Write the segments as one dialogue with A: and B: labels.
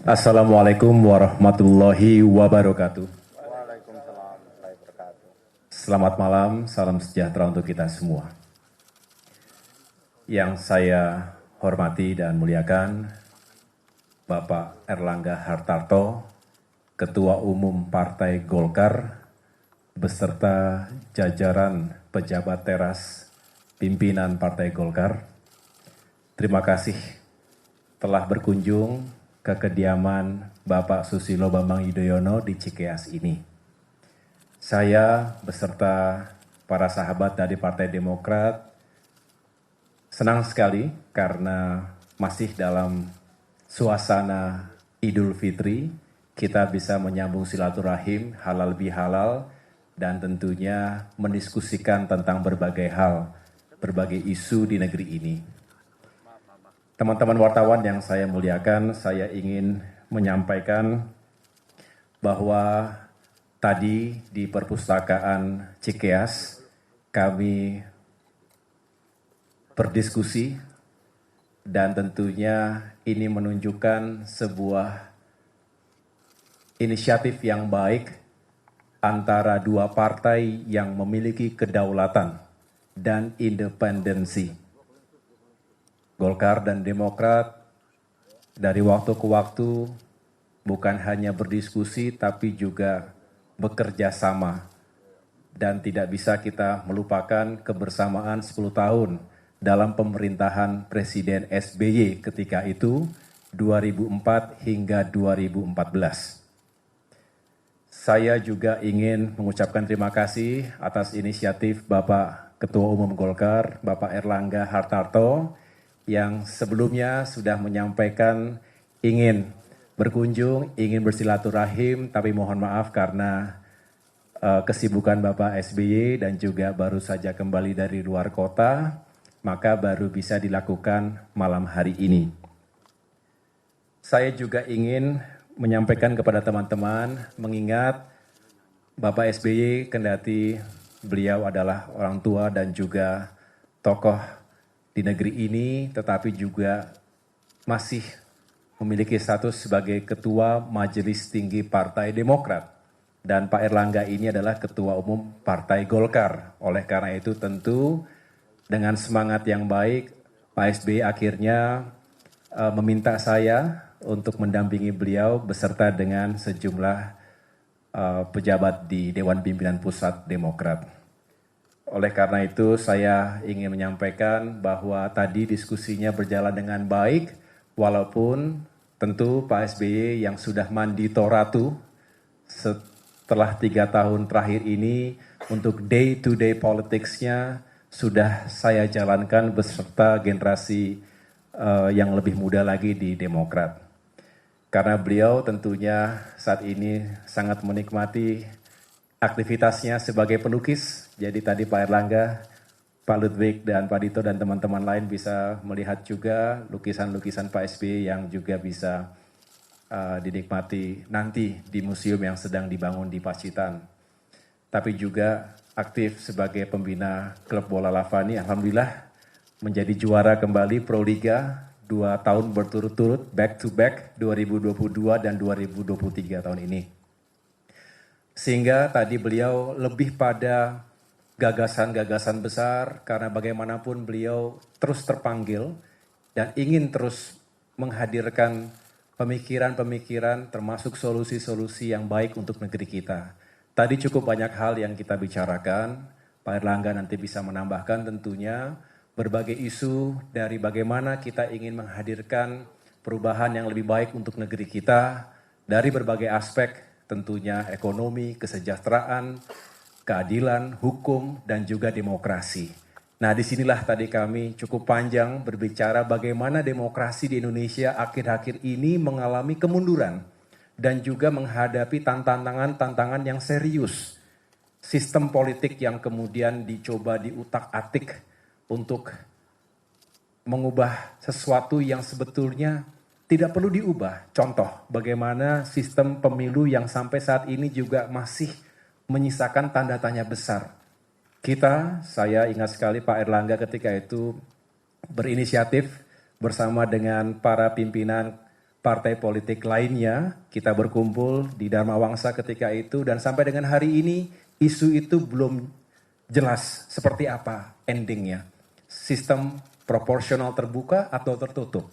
A: Assalamualaikum warahmatullahi wabarakatuh.
B: Waalaikumsalam warahmatullahi wabarakatuh.
A: Selamat malam, salam sejahtera untuk kita semua. Yang saya hormati dan muliakan Bapak Erlangga Hartarto, Ketua Umum Partai Golkar, beserta jajaran pejabat teras pimpinan Partai Golkar. Terima kasih telah berkunjung ke kediaman Bapak Susilo Bambang Yudhoyono di Cikeas ini. Saya beserta para sahabat dari Partai Demokrat senang sekali karena masih dalam suasana Idul Fitri, kita bisa menyambung silaturahim halal bihalal dan tentunya mendiskusikan tentang berbagai hal, berbagai isu di negeri ini. Teman-teman wartawan yang saya muliakan, saya ingin menyampaikan bahwa tadi di perpustakaan Cikeas kami berdiskusi dan tentunya ini menunjukkan sebuah inisiatif yang baik antara dua partai yang memiliki kedaulatan dan independensi. Golkar dan Demokrat dari waktu ke waktu bukan hanya berdiskusi tapi juga bekerja sama. Dan tidak bisa kita melupakan kebersamaan 10 tahun dalam pemerintahan Presiden SBY ketika itu 2004 hingga 2014. Saya juga ingin mengucapkan terima kasih atas inisiatif Bapak Ketua Umum Golkar, Bapak Erlangga Hartarto, yang sebelumnya sudah menyampaikan ingin berkunjung, ingin bersilaturahim, tapi mohon maaf karena kesibukan Bapak SBY dan juga baru saja kembali dari luar kota, maka baru bisa dilakukan malam hari ini. Saya juga ingin menyampaikan kepada teman-teman, mengingat Bapak SBY kendati beliau adalah orang tua dan juga tokoh di negeri ini, tetapi juga masih memiliki status sebagai Ketua Majelis Tinggi Partai Demokrat. Dan Pak Erlangga ini adalah Ketua Umum Partai Golkar. Oleh karena itu tentu dengan semangat yang baik, Pak SBY akhirnya meminta saya untuk mendampingi beliau beserta dengan sejumlah pejabat di Dewan Pimpinan Pusat Demokrat. Oleh karena itu saya ingin menyampaikan bahwa tadi diskusinya berjalan dengan baik, walaupun tentu Pak SBY yang sudah mandi toratu setelah 3 tahun terakhir ini untuk day to day politics-nya sudah saya jalankan beserta generasi yang lebih muda lagi di Demokrat. Karena beliau tentunya saat ini sangat menikmati aktivitasnya sebagai pelukis. Jadi tadi Pak Erlangga, Pak Ludwig, dan Pak Dito dan teman-teman lain bisa melihat juga lukisan-lukisan Pak SBY yang juga bisa dinikmati nanti di museum yang sedang dibangun di Pacitan. Tapi juga aktif sebagai pembina klub bola Lavani, alhamdulillah menjadi juara kembali Proliga 2 tahun berturut-turut, back to back 2022 dan 2023 tahun ini. Sehingga tadi beliau lebih pada gagasan-gagasan besar karena bagaimanapun beliau terus terpanggil dan ingin terus menghadirkan pemikiran-pemikiran termasuk solusi-solusi yang baik untuk negeri kita. Tadi cukup banyak hal yang kita bicarakan, Pak Erlangga nanti bisa menambahkan tentunya berbagai isu dari bagaimana kita ingin menghadirkan perubahan yang lebih baik untuk negeri kita dari berbagai aspek, tentunya ekonomi, kesejahteraan, keadilan, hukum, dan juga demokrasi. Nah, disinilah tadi kami cukup panjang berbicara bagaimana demokrasi di Indonesia akhir-akhir ini mengalami kemunduran dan juga menghadapi tantangan-tantangan yang serius. Sistem politik yang kemudian dicoba diutak-atik untuk mengubah sesuatu yang sebetulnya tidak perlu diubah. Contoh, bagaimana sistem pemilu yang sampai saat ini juga masih menyisakan tanda tanya besar. Saya ingat sekali Pak Erlangga ketika itu berinisiatif bersama dengan para pimpinan partai politik lainnya, kita berkumpul di Dharma Wangsa ketika itu, dan sampai dengan hari ini isu itu belum jelas seperti apa endingnya. Sistem proporsional terbuka atau tertutup.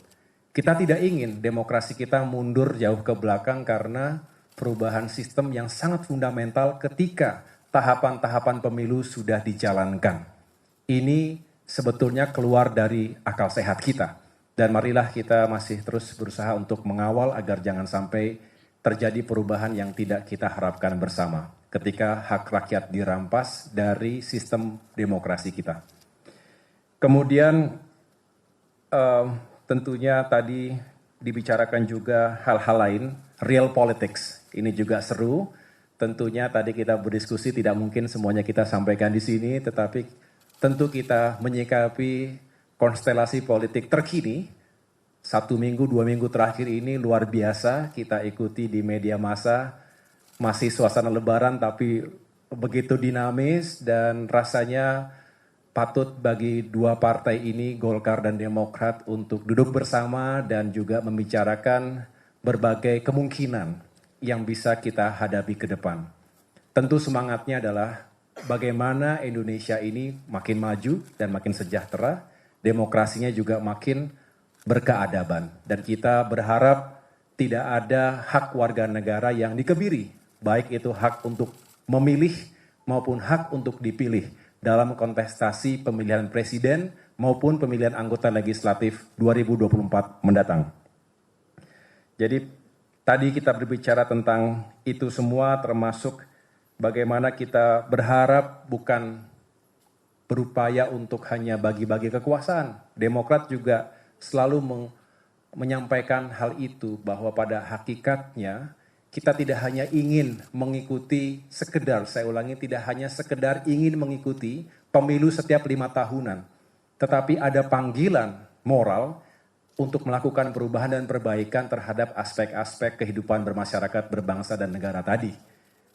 A: Kita tidak ingin demokrasi kita mundur jauh ke belakang karena perubahan sistem yang sangat fundamental ketika tahapan-tahapan pemilu sudah dijalankan. Ini sebetulnya keluar dari akal sehat kita. Dan marilah kita masih terus berusaha untuk mengawal agar jangan sampai terjadi perubahan yang tidak kita harapkan bersama ketika hak rakyat dirampas dari sistem demokrasi kita. Kemudian tentunya tadi dibicarakan juga hal-hal lain, real politics. Ini juga seru. Tentunya tadi kita berdiskusi tidak mungkin semuanya kita sampaikan di sini, tetapi tentu kita menyikapi konstelasi politik terkini. 1 minggu, 2 minggu terakhir ini luar biasa kita ikuti di media massa. Masih suasana lebaran tapi begitu dinamis dan rasanya patut bagi dua partai ini, Golkar dan Demokrat, untuk duduk bersama dan juga membicarakan berbagai kemungkinan yang bisa kita hadapi ke depan. Tentu semangatnya adalah bagaimana Indonesia ini makin maju dan makin sejahtera, demokrasinya juga makin berkeadaban. Dan kita berharap tidak ada hak warga negara yang dikebiri, baik itu hak untuk memilih maupun hak untuk dipilih dalam kontestasi pemilihan presiden maupun pemilihan anggota legislatif 2024 mendatang. Jadi tadi kita berbicara tentang itu semua, termasuk bagaimana kita berharap bukan berupaya untuk hanya bagi-bagi kekuasaan. Demokrat juga selalu menyampaikan hal itu, bahwa pada hakikatnya kita tidak hanya ingin mengikuti sekedar, saya ulangi, tidak hanya sekedar ingin mengikuti pemilu setiap 5 tahunan, tetapi ada panggilan moral untuk melakukan perubahan dan perbaikan terhadap aspek-aspek kehidupan bermasyarakat, berbangsa, dan negara tadi.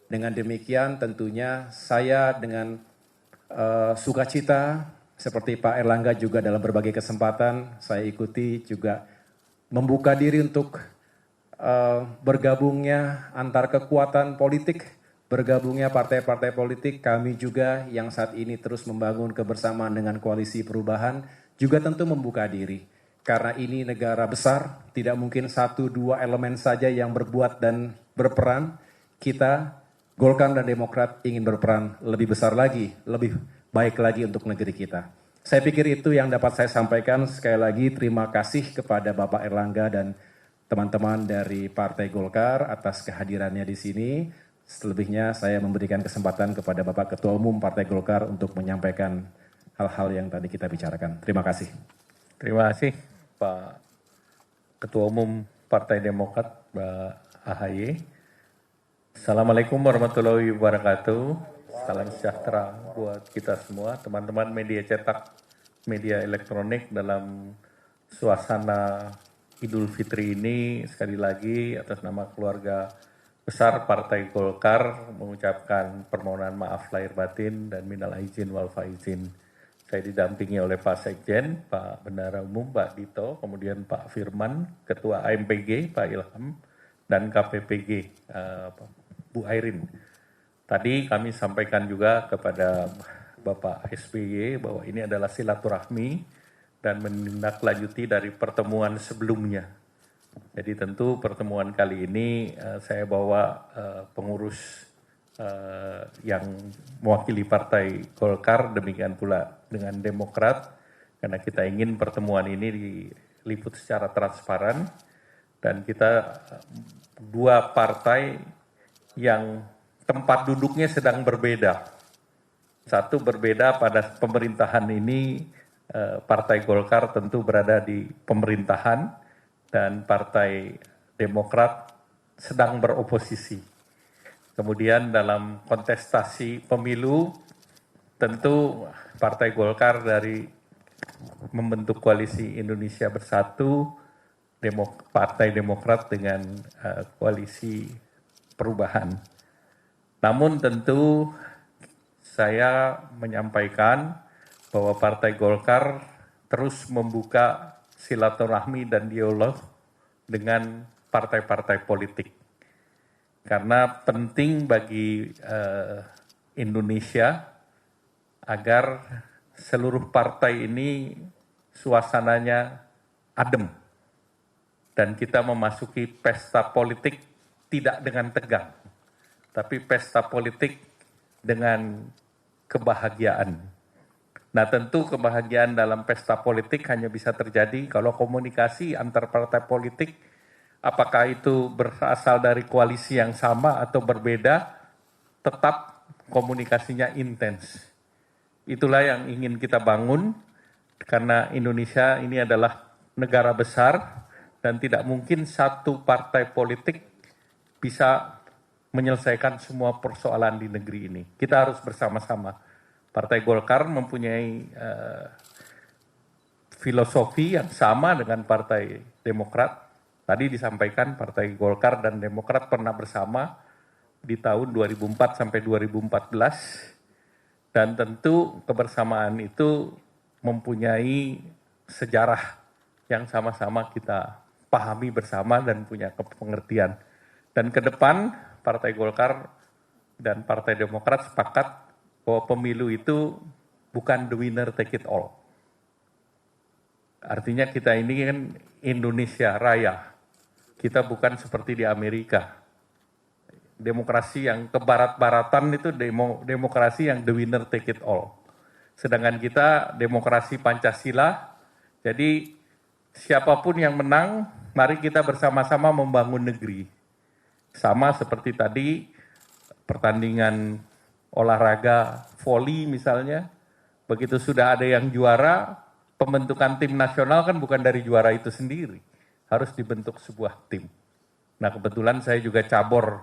A: Dengan demikian tentunya saya dengan sukacita, seperti Pak Erlangga juga dalam berbagai kesempatan saya ikuti, juga membuka diri untuk bergabungnya antar kekuatan politik, bergabungnya partai-partai politik. Kami juga yang saat ini terus membangun kebersamaan dengan koalisi perubahan juga tentu membuka diri. Karena ini negara besar, tidak mungkin 1-2 elemen saja yang berbuat dan berperan. Kita, Golkar dan Demokrat, ingin berperan lebih besar lagi, lebih baik lagi untuk negeri kita. Saya pikir itu yang dapat saya sampaikan. Sekali lagi terima kasih kepada Bapak Erlangga dan teman-teman dari Partai Golkar atas kehadirannya di sini. Selebihnya saya memberikan kesempatan kepada Bapak Ketua Umum Partai Golkar untuk menyampaikan hal-hal yang tadi kita bicarakan. Terima kasih.
C: Terima kasih Pak Ketua Umum Partai Demokrat, Pak AHY. Assalamualaikum warahmatullahi wabarakatuh. Salam sejahtera buat kita semua, teman-teman media cetak, media elektronik, dalam suasana Idul Fitri ini. Sekali lagi atas nama keluarga besar Partai Golkar mengucapkan permohonan maaf lahir batin dan minal aizin wal faizin. Saya didampingi oleh Pak Sekjen, Pak Bendahara Umum, Pak Dito, kemudian Pak Firman, Ketua AMPG, Pak Ilham, dan KPPG, Bu Airin. Tadi kami sampaikan juga kepada Bapak SBY bahwa ini adalah silaturahmi dan menindaklanjuti dari pertemuan sebelumnya. Jadi tentu pertemuan kali ini saya bawa pengurus yang mewakili Partai Golkar, demikian pula dengan Demokrat, karena kita ingin pertemuan ini diliput secara transparan dan kita dua partai yang tempat duduknya sedang berbeda. Satu berbeda pada pemerintahan ini, Partai Golkar tentu berada di pemerintahan dan Partai Demokrat sedang beroposisi. Kemudian dalam kontestasi pemilu, tentu Partai Golkar dari membentuk koalisi Indonesia Bersatu, Partai Demokrat dengan koalisi perubahan. Namun tentu saya menyampaikan bahwa Partai Golkar terus membuka silaturahmi dan dialog dengan partai-partai politik. Karena penting bagi Indonesia agar seluruh partai ini suasananya adem. Dan kita memasuki pesta politik tidak dengan tegang, tapi pesta politik dengan kebahagiaan. Nah tentu kebahagiaan dalam pesta politik hanya bisa terjadi kalau komunikasi antar partai politik, apakah itu berasal dari koalisi yang sama atau berbeda, tetap komunikasinya intens. Itulah yang ingin kita bangun, karena Indonesia ini adalah negara besar, dan tidak mungkin satu partai politik bisa menyelesaikan semua persoalan di negeri ini. Kita harus bersama-sama. Partai Golkar mempunyai filosofi yang sama dengan Partai Demokrat. Tadi disampaikan Partai Golkar dan Demokrat pernah bersama di tahun 2004 sampai 2014. Dan tentu kebersamaan itu mempunyai sejarah yang sama-sama kita pahami bersama dan punya pengertian. Dan ke depan Partai Golkar dan Partai Demokrat sepakat bahwa pemilu itu bukan the winner take it all. Artinya kita ini kan Indonesia Raya. Kita bukan seperti di Amerika. Demokrasi yang kebarat-baratan itu demokrasi yang the winner take it all. Sedangkan kita demokrasi Pancasila, jadi siapapun yang menang, mari kita bersama-sama membangun negeri. Sama seperti tadi pertandingan olahraga voli misalnya, begitu sudah ada yang juara, pembentukan tim nasional kan bukan dari juara itu sendiri, harus dibentuk sebuah tim. Nah kebetulan saya juga cabur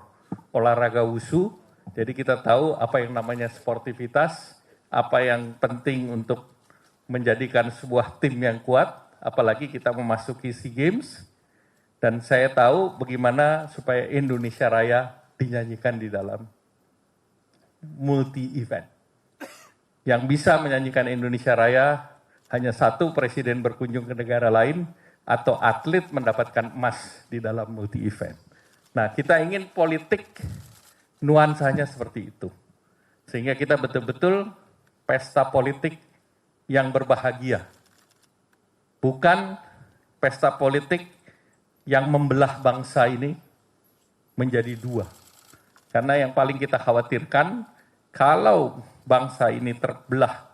C: olahraga wushu, jadi kita tahu apa yang namanya sportivitas, apa yang penting untuk menjadikan sebuah tim yang kuat, apalagi kita memasuki SEA Games, dan saya tahu bagaimana supaya Indonesia Raya dinyanyikan di dalam multi-event. Yang bisa menyanyikan Indonesia Raya hanya satu, presiden berkunjung ke negara lain, atau atlet mendapatkan emas di dalam multi-event. Nah, kita ingin politik nuansanya seperti itu. Sehingga kita betul-betul pesta politik yang berbahagia. Bukan pesta politik yang membelah bangsa ini menjadi dua. Karena yang paling kita khawatirkan, kalau bangsa ini terbelah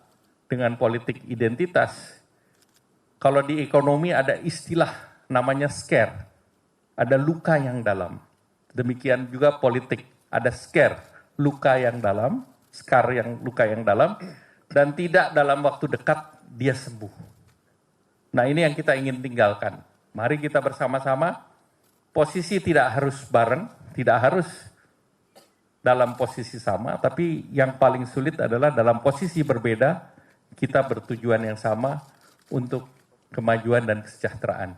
C: dengan politik identitas, kalau di ekonomi ada istilah namanya scare, ada luka yang dalam. Demikian juga politik, ada scare, luka yang dalam, scar yang luka yang dalam, dan tidak dalam waktu dekat dia sembuh. Nah ini yang kita ingin tinggalkan. Mari kita bersama-sama, posisi tidak harus bareng, tidak harus dalam posisi sama, tapi yang paling sulit adalah dalam posisi berbeda, kita bertujuan yang sama untuk kemajuan dan kesejahteraan.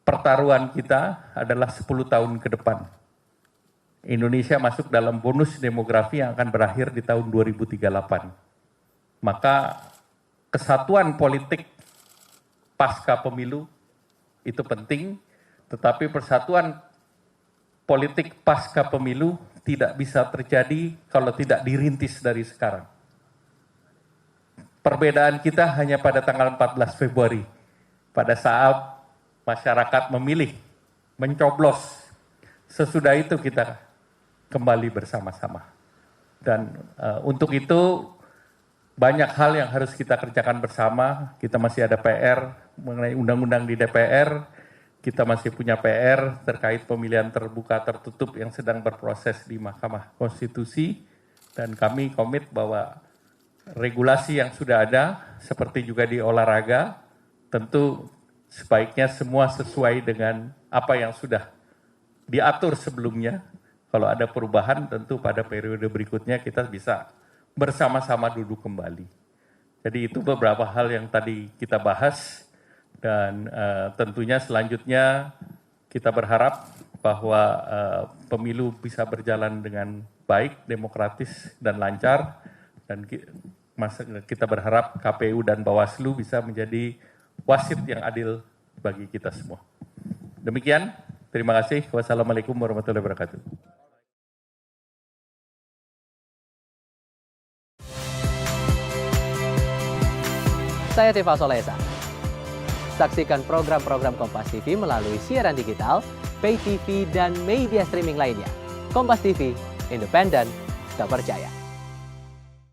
C: Pertaruhan kita adalah 10 tahun ke depan. Indonesia masuk dalam bonus demografi yang akan berakhir di tahun 2038. Maka kesatuan politik pasca pemilu itu penting, tetapi persatuan politik pasca pemilu tidak bisa terjadi kalau tidak dirintis dari sekarang. Perbedaan kita hanya pada tanggal 14 Februari, pada saat masyarakat memilih, mencoblos. Sesudah itu kita kembali bersama-sama. Dan untuk itu banyak hal yang harus kita kerjakan bersama. Kita masih ada PR mengenai undang-undang di DPR. Kita masih punya PR terkait pemilihan terbuka tertutup yang sedang berproses di Mahkamah Konstitusi. Dan kami komit bahwa regulasi yang sudah ada, seperti juga di olahraga, tentu sebaiknya semua sesuai dengan apa yang sudah diatur sebelumnya. Kalau ada perubahan, tentu pada periode berikutnya kita bisa bersama-sama duduk kembali. Jadi itu beberapa hal yang tadi kita bahas, dan tentunya selanjutnya kita berharap bahwa pemilu bisa berjalan dengan baik, demokratis, dan lancar, dan kita berharap KPU dan Bawaslu bisa menjadi wasit yang adil bagi kita semua. Demikian, terima kasih. Wassalamualaikum warahmatullahi wabarakatuh.
D: Saya Tifa Solesa. Saksikan program-program Kompas TV melalui siaran digital, pay TV, dan media streaming lainnya. Kompas TV, independen, terpercaya.